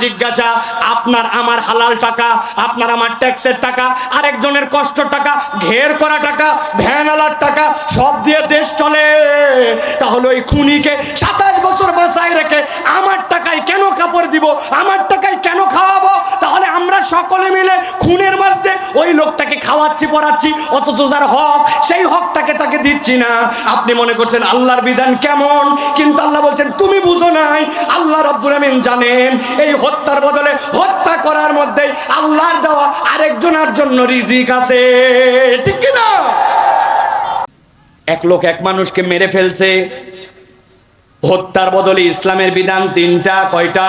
জিজ্ঞাসা, আপনার আমার হালাল টাকা, আপনার আমার ট্যাক্সের টাকা, আরেকজনের কষ্ট টাকা, ঘের করা টাকা, ভ্যানালার টাকা সব দিয়ে দেশ চলে, তাহলে ওই খুনিকে 27 বছর বাঁচায় রেখে আমার টাকায় কেন কাপড় দিব, আমার টাকায় কেন খাওয়াবো? তাহলে আমরা সকলে মিলে খুনের মধ্যে ওই লোকটাকে খাওয়াচ্ছি পড়াচ্ছি, অথচ যার হক সেই হকটাকে তাকে দিচ্ছি না। আপনি মনে করছেন আল্লাহর বিধান কেমন, কিন্তু আল্লাহ বলছেন তুমি বুঝো নাই। আল্লাহ রাব্বুল আমিন জানেন এই হত্যার বদলে হত্যা করার মধ্যে আল্লাহর দেওয়া আরেকজনের জন্য রিজিক আছে, ঠিক কি না? এক লোক এক মানুষকে মেরে ফেলছে, হত্যার বদলে ইসলামের বিধান 3টা। কয়টা?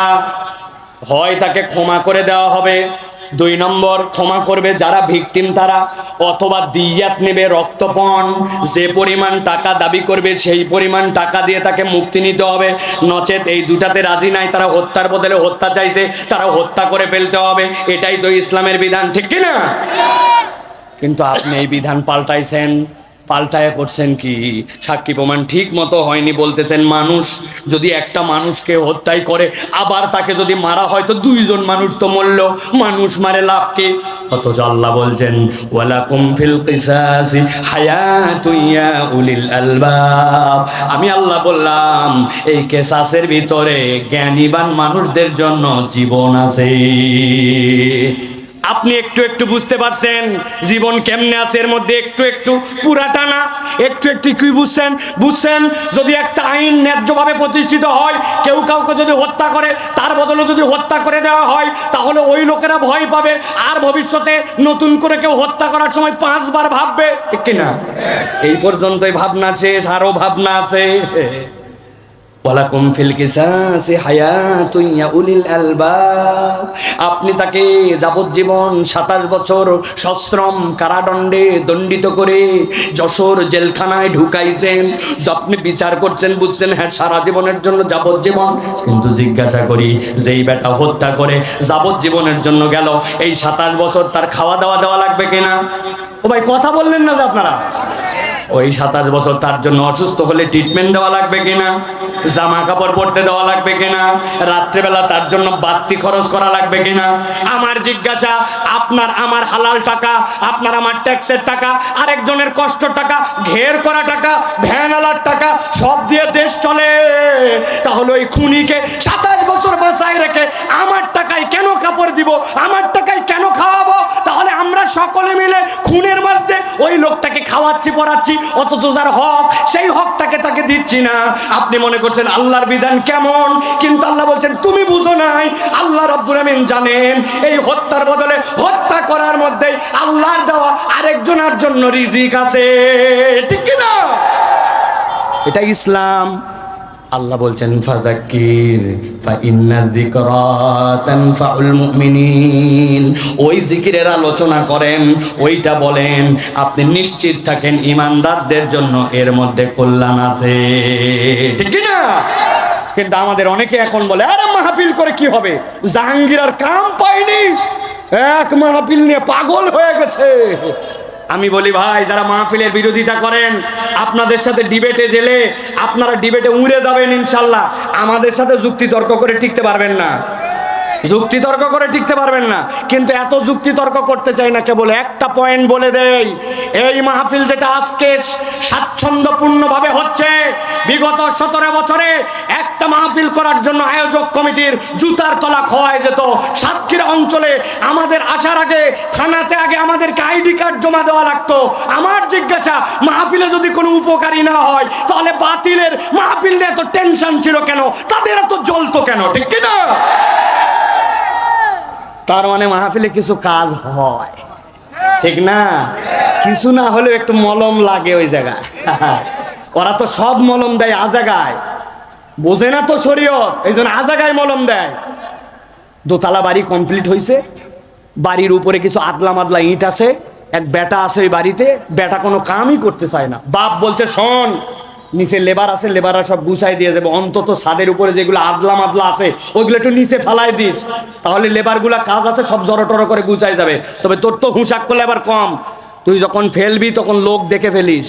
হয় তাকে ক্ষমা করে দেওয়া হবে, 2 নম্বর ক্ষমা করবে যারা ভিকটিম তারা, অথবা দিয়াত নেবে, রক্তপণ, যে পরিমাণ টাকা দাবি করবে সেই পরিমাণ টাকা দিয়ে তাকে মুক্তি নিতে হবে। নচেত এই দুটাতে রাজি নাই, তারা হত্যার বদলে হত্যা চাইছে, তারা হত্যা করে ফেলতে হবে। এটাই তো ইসলামের বিধান, ঠিক কি না? কিন্তু আপনি এই বিধান পাল্টাইছেন, পাল্টায় করছেন কি? সাক্ষী প্রমাণ ঠিক মতো হয়নি বলতেছেন। মানুষ যদি একটা মানুষকে হত্যাই করে, আবার তাকে যদি মারা হয় তো 2 জন মানুষ তো মরল, মানুষ মারে লাভ কি? অথচ আল্লাহ বলছেন ওয়ালাকুম ফিল কিসাসি হায়াতুন ইয়া উলিল আলবাব। আমি আল্লাহ বললাম এই কিসাসের ভিতরে জ্ঞানীবান মানুষদের জন্য জীবন আছে। আপনি একটু একটু বুঝতে পারছেন জীবন কেমনে আছে এর মধ্যে, একটু একটু, পুরাটা না, একটু একটু। কি বুঝছেন? বুঝছেন যদি একটা আইন ন্যায্যভাবে প্রতিষ্ঠিত হয়, কেউ কাউকে যদি হত্যা করে তার বদলে যদি হত্যা করে দেওয়া হয়, তাহলে ওই লোকেরা ভয় পাবে, আর ভবিষ্যতে নতুন করে কেউ হত্যা করার সময় 5 বার ভাববে, ঠিক কিনা? এই পর্যন্তই ভাবনা শেষ, আরো ভাবনা আছে। ওয়ালাকুম ফিল কিসাসি হায়াতুন ইয়া উলিল আলবাব। আপনি তাকে যাবজ্জীবন 27 বছর সশ্রম কারাদণ্ডে দণ্ডিত করে যশোর জেলখানায় ঢুকাইছেন, আপনি বিচার করছেন, বুঝছেন হ্যাঁ সারা জীবনের জন্য যাবজ্জীবন। কিন্তু জিজ্ঞাসা করি, যেই বেটা হত্যা করে যাবজ্জীবনের জন্য গেল, এই 27 বছর তার খাওয়া দাওয়া দেওয়া লাগবে কিনা? ও ভাই কথা বললেন না যে আপনারা? ওই 27 বছর তার জন্য অসুস্থ হলে ট্রিটমেন্ট দেওয়া লাগবে কিনা? জামা কাপড় পরতে দেওয়া লাগবে কিনা? রাত্রেবেলা তার জন্য বাড়তি খরচ করা লাগবে কিনা? আমার জিজ্ঞাসা, আপনার আমার হালাল টাকা, আপনার আমার ট্যাক্সের টাকা, আরেকজনের কষ্ট টাকা, ঘের করা টাকা, ভ্যানালার টাকা সব দিয়ে দেশ চলে, তাহলে ওই খুনিকে 27 বছর বাঁচায় রেখে আমার টাকায় কেন কাপড় দিব, আমার টাকায় কেন খাওয়াবো? তাহলে আমরা সকলে মিলে খুনের মধ্যে ওই লোকটাকে খাওয়াচ্ছি পড়াচ্ছি, অথচ যার হক সেই হকটাকে তাকে দিচ্ছি না। আপনি মনে করছেন আল্লাহর বিধান কেমন, কিন্তু আল্লাহ বলছেন তুমি বুঝো নাই। আল্লাহ রাব্বুল আমিন জানেন এই হত্যার বদলে হত্যা করার মধ্যে আল্লাহর দেওয়া আরেকজনের জন্য রিজিক আছে, ঠিক কি না? এটা ইসলাম। আল্লাহ বলছেন ফাযাক্কির ফাইন্না যিকরা তানফাউল মুমিনিন। ওই জিকিরের আলোচনা করেন, ওইটা বলেন, আপনি নিশ্চিত থাকেন ঈমানদারদের জন্য এর মধ্যে কল্যাণ আছে, ঠিক কি না? কিন্তু আমাদের অনেকে এখন বলে আরে মাহফিল করে কি হবে, জাহাঙ্গীর আর কাম পায়নি, এক মাহফিল নিয়ে পাগল হয়ে গেছে। আমি বলি ভাই, যারা মাহফিলের বিরোধিতা করেন আপনাদের সাথে ডিবেটে গেলে আপনারা ডিবেটে উড়ে যাবেন ইনশাল্লাহ, আমাদের সাথে যুক্তি তর্ক করে টিকতে পারবেন না, যুক্তি তর্ক করে টিকতে পারবেন না। কিন্তু এত যুক্তি তর্ক করতে চাই না, কেবল একটা পয়েন্ট বলে দেই, এই মাহফিল যেটা আজকে স্বাচ্ছন্দ্যপূর্ণভাবে হচ্ছে, বিগত 17 বছরে একটা মাহফিল করার জন্য আয়োজক কমিটির জুতার তলা খোয়ায় যেত। সাতক্ষীরা অঞ্চলে আমাদের আসার আগে থানাতে আগে আমাদেরকে আইডি কার্ড জমা দেওয়া লাগতো। আমার জিজ্ঞাসা, মাহফিলে যদি কোনো উপকারী না হয় তাহলে বাতিলের মাহফিল নিয়ে এত টেনশন ছিল কেন, তাদের এত জ্বলতো কেন, ঠিক কিনা? তার মানে মাহফিলে কিছু কাজ হয়, ঠিক না? কিছু না হলেও একটু মলম লাগে ওই জায়গায়। ওরা তো সব মলম দেয় আজাগায়, বোঝে না তো শরীয়ত, এই জন্য আজাগায় মলম দেয়। দোতলা বাড়ি কমপ্লিট হয়েছে, বাড়ির উপরে কিছু আদলা মাদলা ইট আছে, এক বেটা আছে ওই বাড়িতে, বেটা কোনো কামই করতে চায় না। বাপ বলছে শোন, নিচে লেবার আছে, লেবাররা সব গুছাই দিয়ে যাবে, অন্তত ছাদের উপরে যেগুলো আদলা মাদলা আছে ওইগুলো একটু নিচে ফেলাই দিস, তাহলে লেবারগুলা কাজ আছে সব জড়ো টড়ো করে গুছাই যাবে। তবে তোর তো হুঁশাক্ক লেবার কম, তুই যখন ফেলবি তখন লোক দেখে ফেলিস।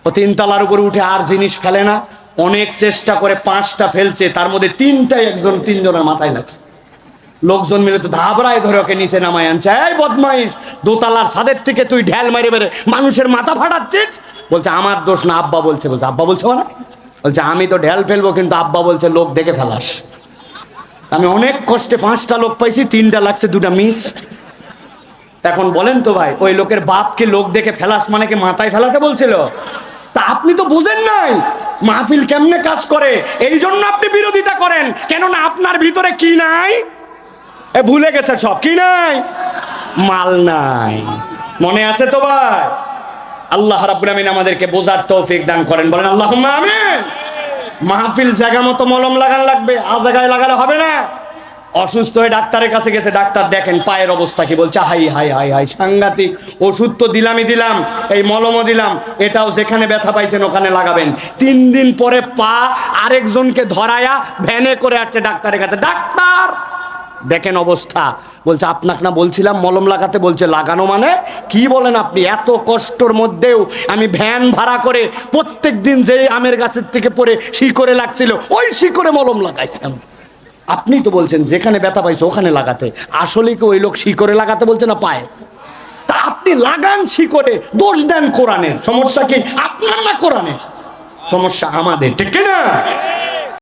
ও 3 তলার উপরে উঠে আর জিনিস ফেলে না, অনেক চেষ্টা করে 5টা ফেলছে, তার মধ্যে 3টাই তিনজনের মাথায় লাগছে। লোকজন মিলে তো ধাবড়ায় ধরে ওকে নিচে নামায় আনছে। এই বদমাইশ, দোতলার ছাদের থেকে তুই ঢেল মারে বেড়ে মানুষের মাথা ফাটাচ্ছিস। বলছে আমার দোষ না, আব্বা বলছে। বলছে আব্বা বলছে মানে? বলছে আমি তো ঢেল ফেলবো, কিন্তু আব্বা বলছে লোক দেখে ফেলাস। আমি অনেক কষ্টে 5টা লোক পাইছি, 3টা লাগছে, 2টা মিস। এখন বলেন তো ভাই, ওই লোকের বাপকে লোক দেখে ফেলাস মানে কি মাথায় ফেলাতে বলছিল? তা আপনি তো বুঝেন নাই মাহফিল কেমনে কাজ করে, এই জন্য আপনি বিরোধিতা করেন। কেননা আপনার ভিতরে কি নাই? ভুলে গেছে সব। কি নাই? মাল নাই। মনে আছে তো ভাই? আল্লাহ রাব্বুল আমিন আমাদেরকে বোঝার তৌফিক দান করেন, বলেন আল্লাহুম্মা আমিন। মাহফিল জায়গা মতো মলম লাগান লাগবে, আর জায়গায় লাগালে হবে না। অসুস্থ হয়ে ডাক্তারের কাছে গেছে, ডাক্তার দেখেন পায়ের অবস্থা কি, বলছে হাই হাই হাই হাই সাংঘাতিক। ওষুধ তো দিলামই দিলাম, এই মলমও দিলাম, এটাও যেখানে ব্যথা পাইছেন ওখানে লাগাবেন। 3 দিন পরে পা আরেকজনকে ধরায়া ভ্যানে করে আসছে ডাক্তারের কাছে। ডাক্তার দেখেন অবস্থা, বলছে আপনাকে না বলছিলাম মলম লাগাতে। বলছে লাগানো মানে কি বলেন আপনি? এত কষ্টর মধ্যেও আমি ভ্যান ভাড়া করে প্রত্যেক দিন যে আমের গাছের থেকে পড়ে শিকড়ে লাগছিল, ওই শিকড়ে মলম লাগাইছিলাম। আপনি তো বলছেন যেখানে ব্যথা পাইছে ওখানে লাগাতে, আসলে কি ওই লোক শিকড়ে লাগাতে বলছে না পায়ে? তা আপনি লাগান শিকড়ে, দোষ দেন কোরআনের। সমস্যা কি আপনার না কোরআনের? সমস্যা আমাদের, ঠিক না?